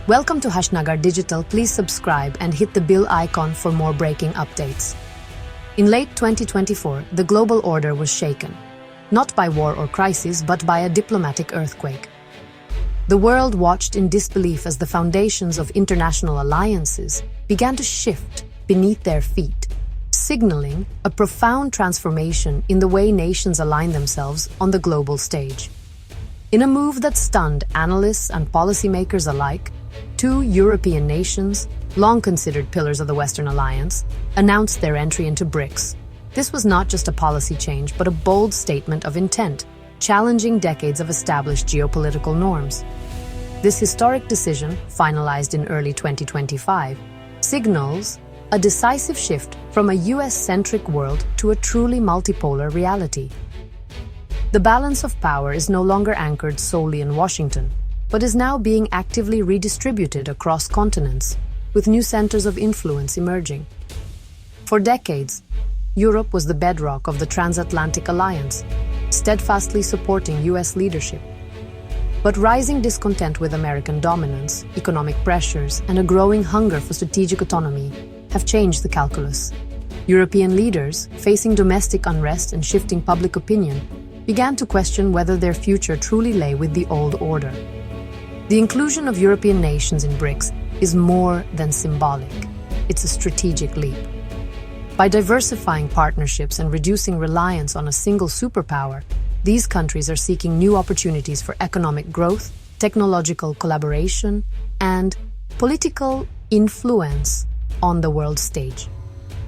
Welcome to Hashnagar Digital. Please subscribe and hit the bell icon for more breaking updates. In late 2024, the global order was shaken, not by war or crisis, but by a diplomatic earthquake. The world watched in disbelief as the foundations of international alliances began to shift beneath their feet, signaling a profound transformation in the way nations align themselves on the global stage. In a move that stunned analysts and policymakers alike, two European nations, long considered pillars of the Western Alliance, announced their entry into BRICS. This was not just a policy change, but a bold statement of intent, challenging decades of established geopolitical norms. This historic decision, finalized in early 2025, signals a decisive shift from a US-centric world to a truly multipolar reality. The balance of power is no longer anchored solely in Washington, but is now being actively redistributed across continents, with new centers of influence emerging. For decades, Europe was the bedrock of the transatlantic alliance, steadfastly supporting US leadership. But rising discontent with American dominance, economic pressures, and a growing hunger for strategic autonomy have changed the calculus. European leaders, facing domestic unrest and shifting public opinion, began to question whether their future truly lay with the old order. The inclusion of European nations in BRICS is more than symbolic. It's a strategic leap. By diversifying partnerships and reducing reliance on a single superpower, these countries are seeking new opportunities for economic growth, technological collaboration, and political influence on the world stage.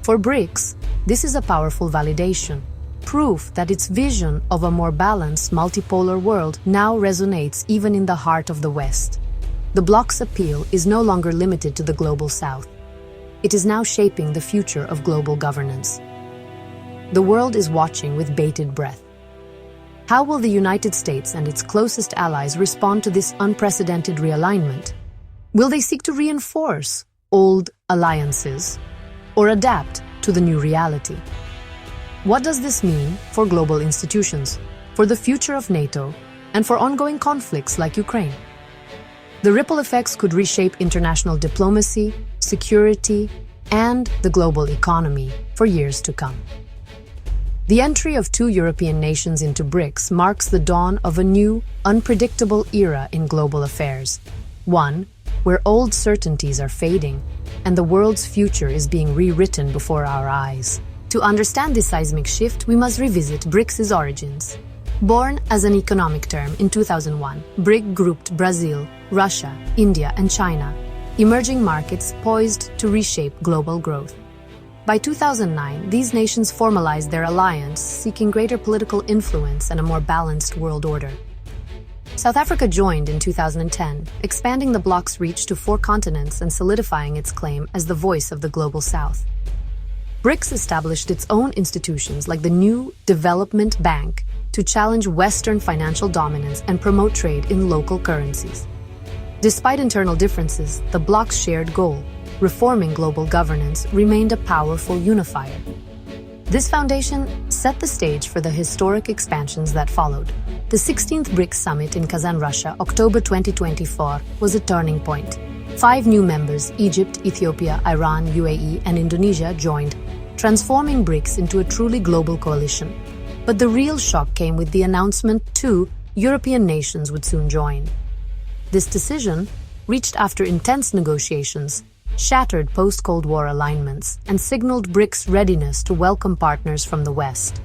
For BRICS, this is a powerful validation, proof that its vision of a more balanced, multipolar world now resonates even in the heart of the West. The bloc's appeal is no longer limited to the global South. It is now shaping the future of global governance. The world is watching with bated breath. How will the United States and its closest allies respond to this unprecedented realignment? Will they seek to reinforce old alliances or adapt to the new reality? What does this mean for global institutions, for the future of NATO, and for ongoing conflicts like Ukraine? The ripple effects could reshape international diplomacy, security, and the global economy for years to come. The entry of two European nations into BRICS marks the dawn of a new, unpredictable era in global affairs, one where old certainties are fading and the world's future is being rewritten before our eyes. To understand this seismic shift, we must revisit BRICS' origins. Born as an economic term in 2001, BRIC grouped Brazil, Russia, India, and China, emerging markets poised to reshape global growth. By 2009, these nations formalized their alliance, seeking greater political influence and a more balanced world order. South Africa joined in 2010, expanding the bloc's reach to 4 continents and solidifying its claim as the voice of the global South. BRICS established its own institutions like the New Development Bank to challenge Western financial dominance and promote trade in local currencies. Despite internal differences, the bloc's shared goal, reforming global governance, remained a powerful unifier. This foundation set the stage for the historic expansions that followed. The 16th BRICS Summit in Kazan, Russia, October 2024, was a turning point. 5 new members, Egypt, Ethiopia, Iran, UAE, and Indonesia, joined, transforming BRICS into a truly global coalition. But the real shock came with the announcement 2 European nations would soon join. This decision, reached after intense negotiations, shattered post-Cold War alignments and signaled BRICS' readiness to welcome partners from the West.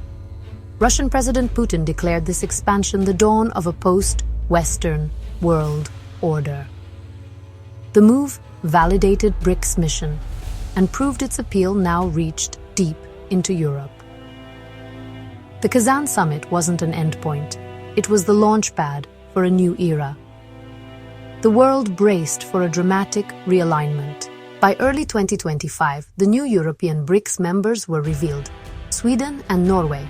Russian President Putin declared this expansion the dawn of a post-Western world order. The move validated BRICS' mission and proved its appeal now reached deep into Europe. The Kazan summit wasn't an endpoint. It was the launchpad for a new era. The world braced for a dramatic realignment. By early 2025, the new European BRICS members were revealed: Sweden and Norway.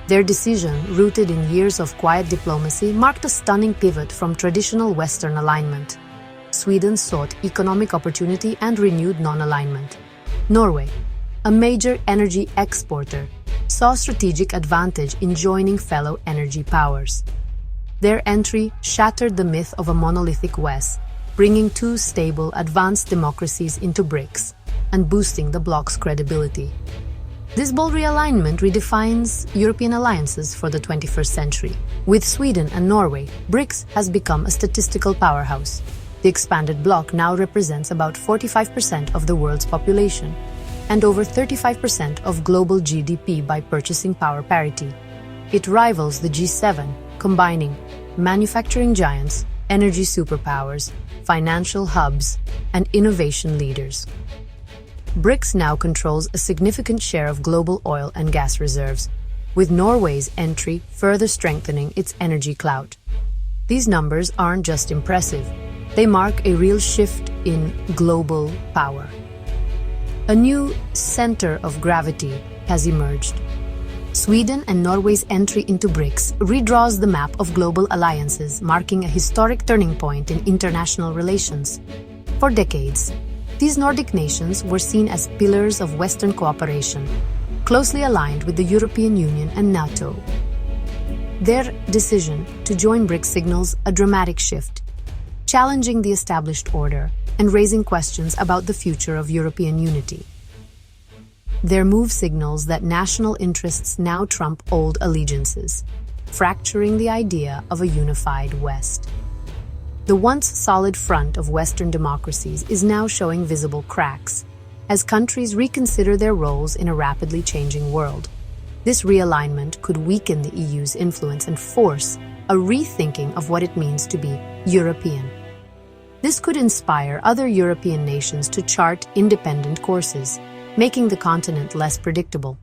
Their decision, rooted in years of quiet diplomacy, marked a stunning pivot from traditional Western alignment. Sweden sought economic opportunity and renewed non-alignment. Norway, a major energy exporter, saw strategic advantage in joining fellow energy powers. Their entry shattered the myth of a monolithic West, bringing two stable, advanced democracies into BRICS and boosting the bloc's credibility. This bold realignment redefines European alliances for the 21st century. With Sweden and Norway, BRICS has become a statistical powerhouse. The expanded bloc now represents about 45% of the world's population and over 35% of global GDP by purchasing power parity. It rivals the G7, combining manufacturing giants, energy superpowers, financial hubs, and innovation leaders. BRICS now controls a significant share of global oil and gas reserves, with Norway's entry further strengthening its energy clout. These numbers aren't just impressive, they mark a real shift in global power. A new center of gravity has emerged. Sweden and Norway's entry into BRICS redraws the map of global alliances, marking a historic turning point in international relations. For decades, these Nordic nations were seen as pillars of Western cooperation, closely aligned with the European Union and NATO. Their decision to join BRICS signals a dramatic shift, challenging the established order and raising questions about the future of European unity. Their move signals that national interests now trump old allegiances, fracturing the idea of a unified West. The once solid front of Western democracies is now showing visible cracks as countries reconsider their roles in a rapidly changing world. This realignment could weaken the EU's influence and force a rethinking of what it means to be European. This could inspire other European nations to chart independent courses, making the continent less predictable.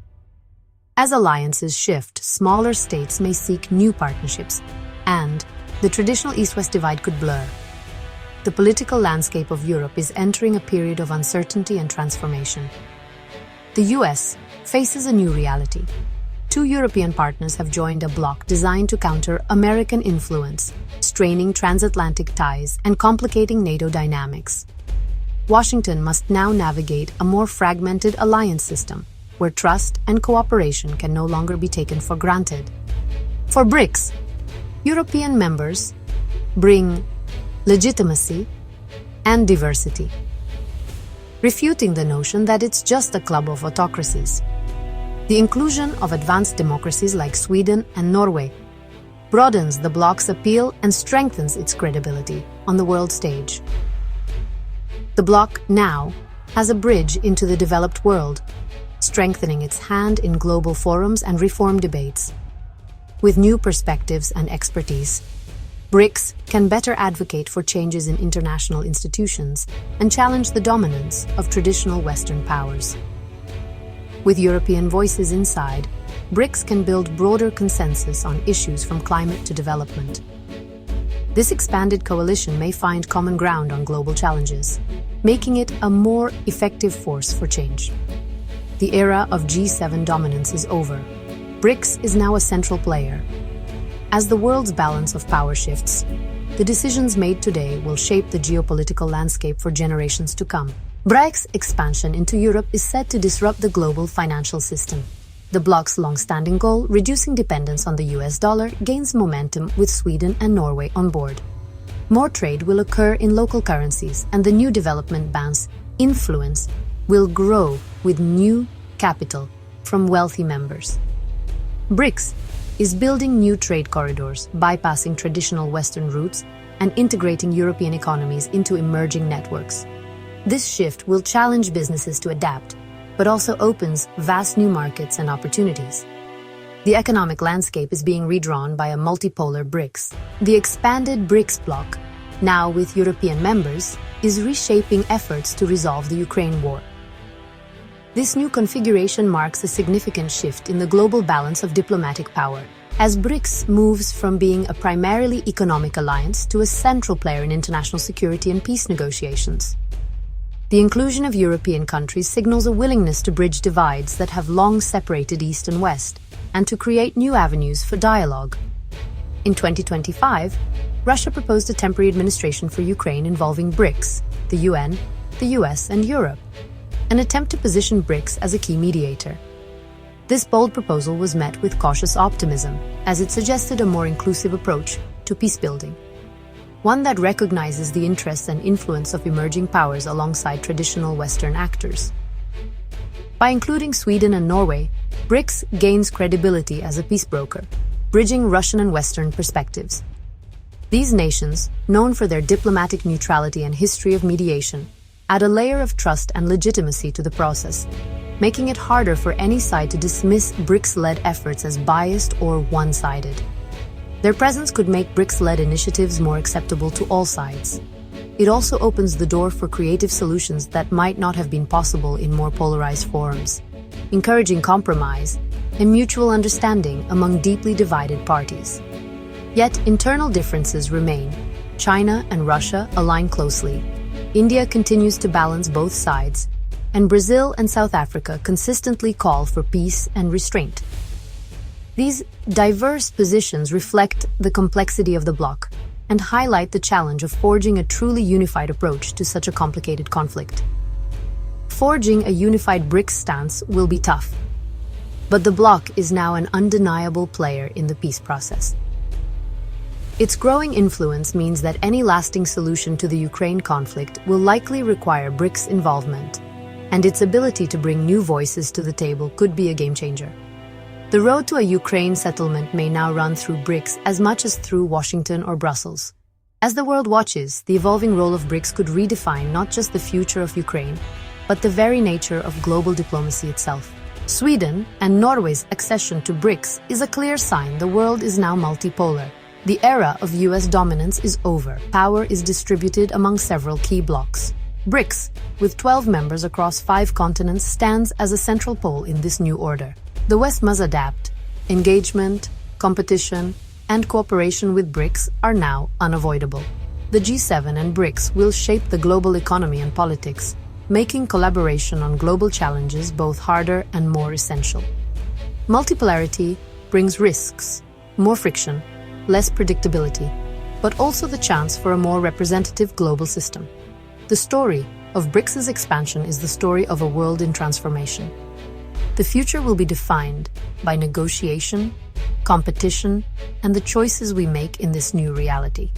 As alliances shift, smaller states may seek new partnerships, and the traditional East-West divide could blur. The political landscape of Europe is entering a period of uncertainty and transformation. The US faces a new reality. Two European partners have joined a bloc designed to counter American influence, straining transatlantic ties and complicating NATO dynamics. Washington must now navigate a more fragmented alliance system, where trust and cooperation can no longer be taken for granted. For BRICS, European members bring legitimacy and diversity, refuting the notion that it's just a club of autocracies. The inclusion of advanced democracies like Sweden and Norway broadens the bloc's appeal and strengthens its credibility on the world stage. The bloc now has a bridge into the developed world, strengthening its hand in global forums and reform debates. With new perspectives and expertise, BRICS can better advocate for changes in international institutions and challenge the dominance of traditional Western powers. With European voices inside, BRICS can build broader consensus on issues from climate to development. This expanded coalition may find common ground on global challenges, making it a more effective force for change. The era of G7 dominance is over. BRICS is now a central player. As the world's balance of power shifts, the decisions made today will shape the geopolitical landscape for generations to come. BRICS' expansion into Europe is set to disrupt the global financial system. The bloc's long-standing goal, reducing dependence on the US dollar, gains momentum with Sweden and Norway on board. More trade will occur in local currencies, and the new development bank's influence will grow with new capital from wealthy members. BRICS is building new trade corridors, bypassing traditional Western routes and integrating European economies into emerging networks. This shift will challenge businesses to adapt, but also opens vast new markets and opportunities. The economic landscape is being redrawn by a multipolar BRICS. The expanded BRICS bloc, now with European members, is reshaping efforts to resolve the Ukraine war. This new configuration marks a significant shift in the global balance of diplomatic power, as BRICS moves from being a primarily economic alliance to a central player in international security and peace negotiations. The inclusion of European countries signals a willingness to bridge divides that have long separated East and West, and to create new avenues for dialogue. In 2025, Russia proposed a temporary administration for Ukraine involving BRICS, the UN, the US, and Europe, an attempt to position BRICS as a key mediator. This bold proposal was met with cautious optimism, as it suggested a more inclusive approach to peacebuilding. one that recognizes the interests and influence of emerging powers alongside traditional Western actors. By including Sweden and Norway, BRICS gains credibility as a peace broker, bridging Russian and Western perspectives. These nations, known for their diplomatic neutrality and history of mediation, add a layer of trust and legitimacy to the process, making it harder for any side to dismiss BRICS-led efforts as biased or one-sided. Their presence could make BRICS-led initiatives more acceptable to all sides. It also opens the door for creative solutions that might not have been possible in more polarized forums, encouraging compromise and mutual understanding among deeply divided parties. Yet, internal differences remain. China and Russia align closely. India continues to balance both sides, and Brazil and South Africa consistently call for peace and restraint. These diverse positions reflect the complexity of the bloc and highlight the challenge of forging a truly unified approach to such a complicated conflict. Forging a unified BRICS stance will be tough, but the bloc is now an undeniable player in the peace process. Its growing influence means that any lasting solution to the Ukraine conflict will likely require BRICS involvement, and its ability to bring new voices to the table could be a game-changer. The road to a Ukraine settlement may now run through BRICS as much as through Washington or Brussels. As the world watches, the evolving role of BRICS could redefine not just the future of Ukraine, but the very nature of global diplomacy itself. Sweden and Norway's accession to BRICS is a clear sign the world is now multipolar. The era of US dominance is over. Power is distributed among several key blocs. BRICS, with 12 members across 5 continents, stands as a central pole in this new order. The West must adapt. Engagement, competition, and cooperation with BRICS are now unavoidable. The G7 and BRICS will shape the global economy and politics, making collaboration on global challenges both harder and more essential. Multipolarity brings risks, more friction, less predictability, but also the chance for a more representative global system. The story of BRICS's expansion is the story of a world in transformation. The future will be defined by negotiation, competition, and the choices we make in this new reality.